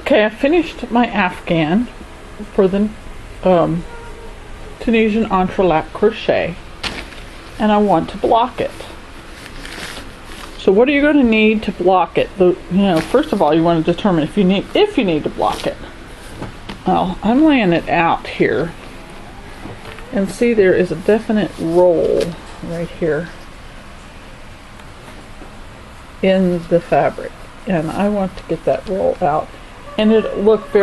Okay, I finished my Afghan for the Tunisian entrelac crochet, and I want to block it. So what are you going to need to block it? First of all, you want to determine if you need to block it. Well, I'm laying it out here, and see there is a definite roll right here in the fabric, and I want to get that roll out, and it'll look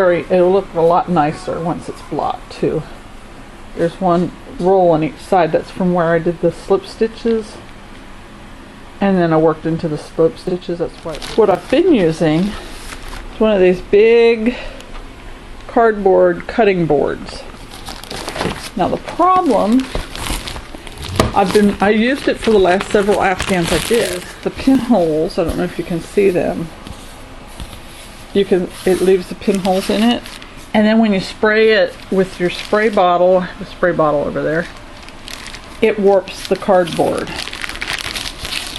a lot nicer once it's blocked too. There's one roll on each side. That's from where I did the slip stitches, and then I worked into the slip stitches. That's what I've been using is one of these big cardboard cutting boards. Now the problem, I used it for the last several Afghans I did. The pinholes, I don't know if you can see them. It leaves the pinholes in it, and then when you spray it with your spray bottle, the spray bottle over there, it warps the cardboard.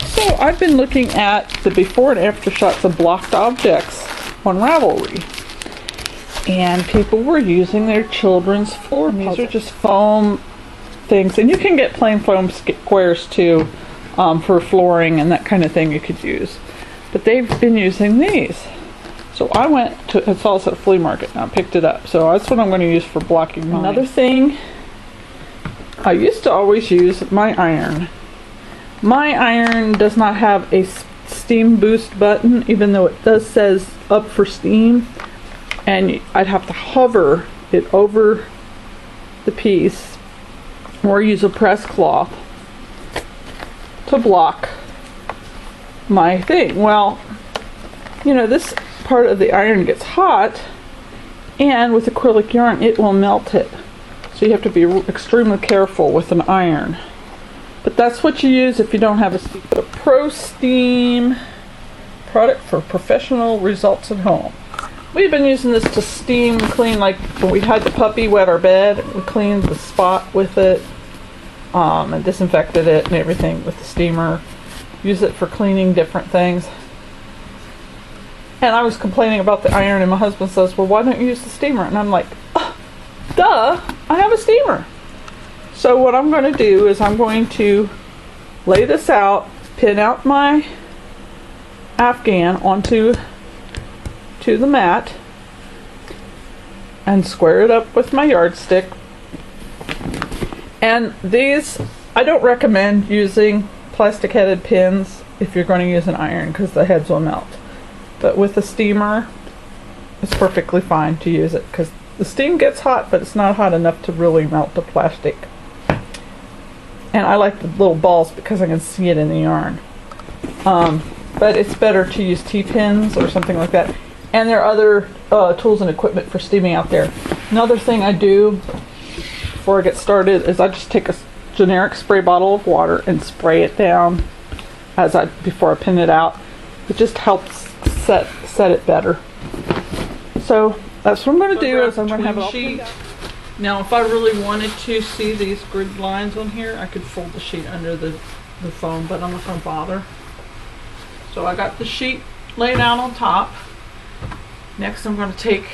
So I've been looking at the before and after shots of blocked objects on Ravelry, and people were using their children's floor puzzles. These are just foam things, and you can get plain foam squares too, for flooring and that kind of thing you could use, but they've been using these. So I went to, it's also at a flea market, and I picked it up. So that's what I'm going to use for blocking mine. Another thing, I used to always use my iron. My iron does not have a steam boost button, even though it does says up for steam, and I'd have to hover it over the piece or use a press cloth to block my thing. Well, this part of the iron gets hot, and with acrylic yarn it will melt it, so you have to be extremely careful with an iron. But that's what you use if you don't have a steam. The Pro Steam product for professional results at home. We've been using this to steam clean, like when we had the puppy wet our bed, we cleaned the spot with it, and disinfected it and everything with the steamer. Use it for cleaning different things. And I was complaining about the iron, and my husband says, well, why don't you use the steamer? And I'm like, duh, I have a steamer. So what I'm going to do is I'm going to lay this out, pin out my Afghan onto the mat, and square it up with my yardstick. And these, I don't recommend using plastic headed pins if you're going to use an iron, because the heads will melt. But with a steamer, it's perfectly fine to use it, because the steam gets hot, but it's not hot enough to really melt the plastic. And I like the little balls because I can see it in the yarn. But it's better to use T-pins or something like that. And there are other tools and equipment for steaming out there. Another thing I do before I get started is I just take a generic spray bottle of water and spray it down before I pin it out. It just helps set it better. So that's what I'm going to do. Is I'm going to have a sheet. Now, if I really wanted to see these grid lines on here, I could fold the sheet under the foam, but I'm not going to bother. So I got the sheet laid out on top. Next, I'm going to take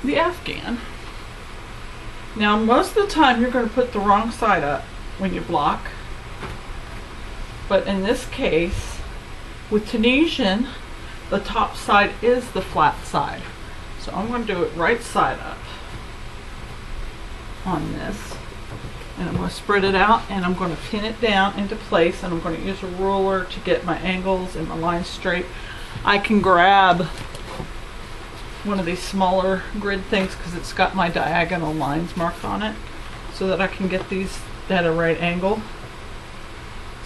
the Afghan. Now, most of the time, you're going to put the wrong side up when you block. But in this case, with Tunisian, the top side is the flat side. So I'm going to do it right side up on this. And I'm going to spread it out, and I'm going to pin it down into place, and I'm going to use a ruler to get my angles and my lines straight. I can grab one of these smaller grid things because it's got my diagonal lines marked on it, so that I can get these at a right angle.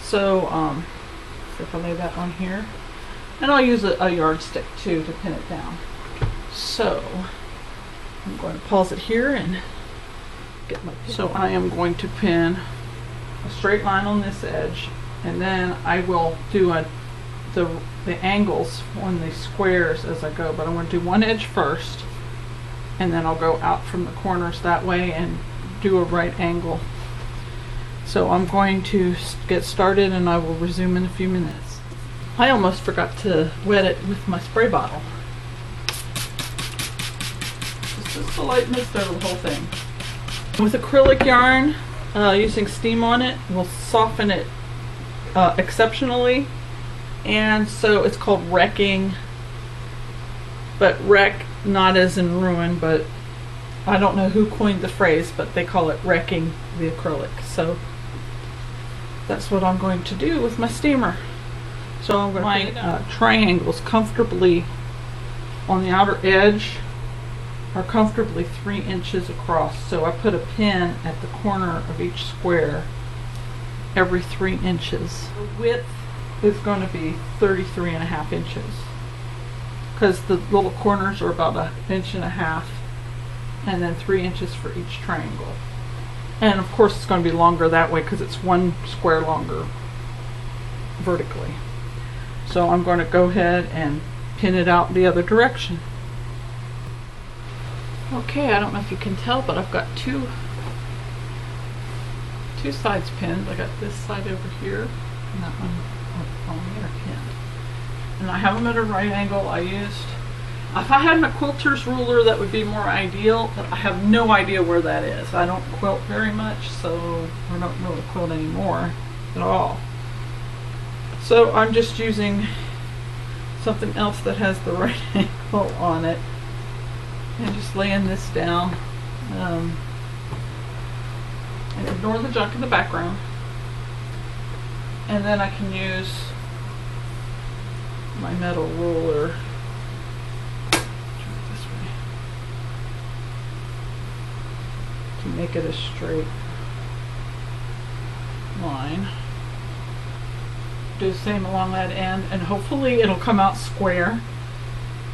So if I lay that on here, and I'll use a yardstick too to pin it down. So I'm going to pause it here and get my pin. So I am going to pin a straight line on this edge, and then I will do the angles on the squares as I go, but I'm going to do one edge first, and then I'll go out from the corners that way and do a right angle. So I'm going to get started, and I will resume in a few minutes. I almost forgot to wet it with my spray bottle. just a light mist over the whole thing. With acrylic yarn, using steam on it will soften it exceptionally, and so it's called wrecking. But wreck, not as in ruin, but I don't know who coined the phrase, but they call it wrecking the acrylic. So that's what I'm going to do with my steamer. So I'm going to my triangles comfortably on the outer edge are comfortably 3 inches across. So I put a pin at the corner of each square every 3 inches. The width is going to be 33.5 inches because the little corners are about 1.5 inches, and then 3 inches for each triangle. And of course it's going to be longer that way because it's 1 square longer vertically. So I'm going to go ahead and pin it out the other direction. Okay, I don't know if you can tell, but I've got two sides pinned. I got this side over here and that one on there pinned. And I have them at a right angle. If I had my quilter's ruler, that would be more ideal, but I have no idea where that is. I don't quilt very much, so I don't really quilt anymore at all. So I'm just using something else that has the right angle on it and just laying this down. And ignore the junk in the background. And then I can use my metal ruler to make it a straight line. Do the same along that end, and hopefully it'll come out square.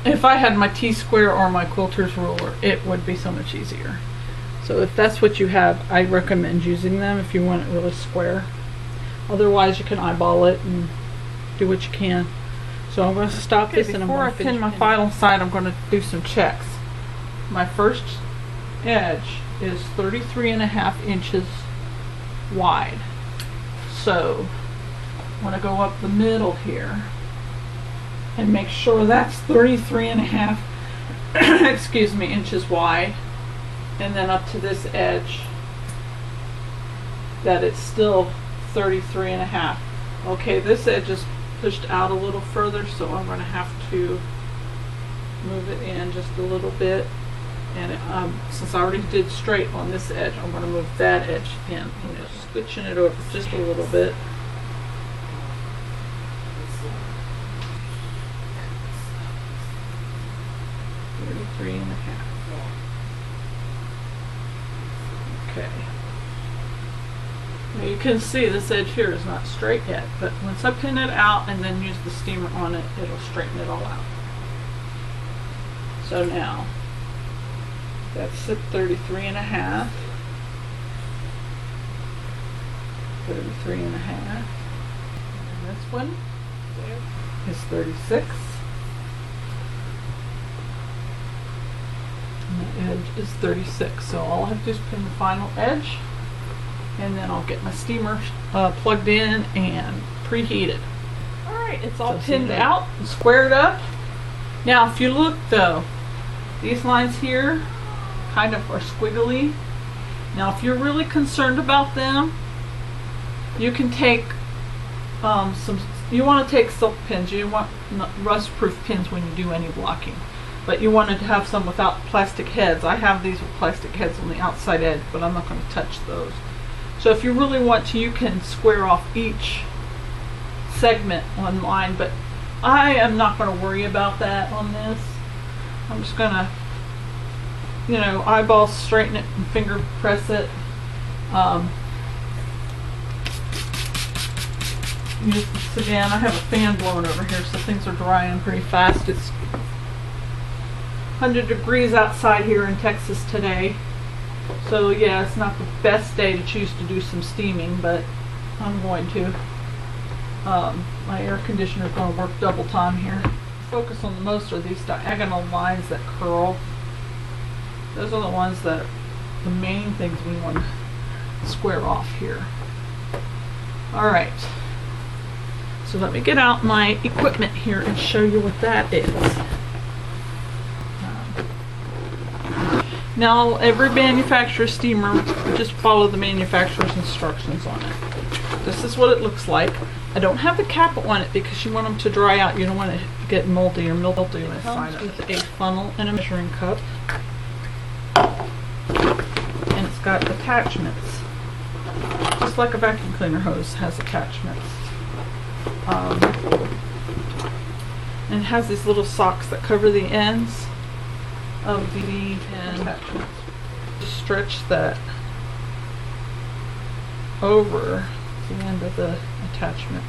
If I had my T-square or my quilter's ruler, it would be so much easier. So if that's what you have, I recommend using them if you want it really square. Otherwise you can eyeball it and do what you can. So I'm going to stop this, and before I pin my final side, I'm going to do some checks. My first edge is 33.5 inches wide. So I'm going to go up the middle here and make sure that's 33.5 excuse me, inches wide, and then up to this edge that it's still 33.5. Okay, this edge is pushed out a little further, so I'm going to have to move it in just a little bit. And since I already did straight on this edge, I'm going to move that edge in. I'm just switching it over just a little bit. Okay. Now you can see this edge here is not straight yet, but once I pin it out and then use the steamer on it, it'll straighten it all out. So now that's at 33.5. 33.5. And this one is 36. And the edge is 36. So all I have to do is pin the final edge, and then I'll get my steamer plugged in and preheated. Alright, it's all pinned out and squared up. Now if you look though, these lines here kind of are squiggly. Now if you're really concerned about them, you can take you want to take silk pins. You want rust proof pins when you do any blocking, but you wanted to have some without plastic heads. I have these with plastic heads on the outside edge, but I'm not going to touch those. So if you really want to, you can square off each segment on mine, but I am not going to worry about that on this. I'm just going to, you know, eyeball straighten it and finger press it. Use this again. I have a fan blowing over here, so things are drying pretty fast. It's 100 degrees outside here in Texas today. So yeah, it's not the best day to choose to do some steaming, but I'm going to. My air conditioner is going to work double time here. Focus on the most are these diagonal lines that curl. Those are the ones that are the main things we want to square off here. Alright, so let me get out my equipment here and show you what that is. Now, every manufacturer's steamer, just follow the manufacturer's instructions on it. This is what it looks like. I don't have the cap on it because you want them to dry out. You don't want to get moldy or mildew inside it. With a funnel and a measuring cup. And it's got attachments. Just like a vacuum cleaner hose has attachments. And it has these little socks that cover the ends of the attachments. Just stretch that over the end of the attachment.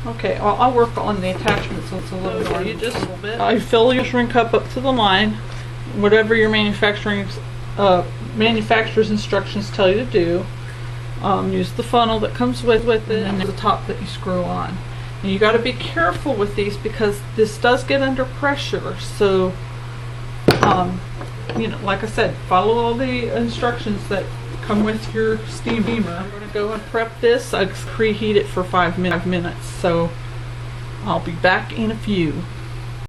Okay, I'll work on the attachment so it's a little more. You just I fill your shrink cup up to the line, whatever your manufacturer's instructions tell you to do. Use the funnel that comes with it, and the top that you screw on. And you got to be careful with these because this does get under pressure. So, you know, like I said, follow all the instructions that come with your steamer. I'm going to go and prep this. I preheat it for 5 minutes. So, I'll be back in a few.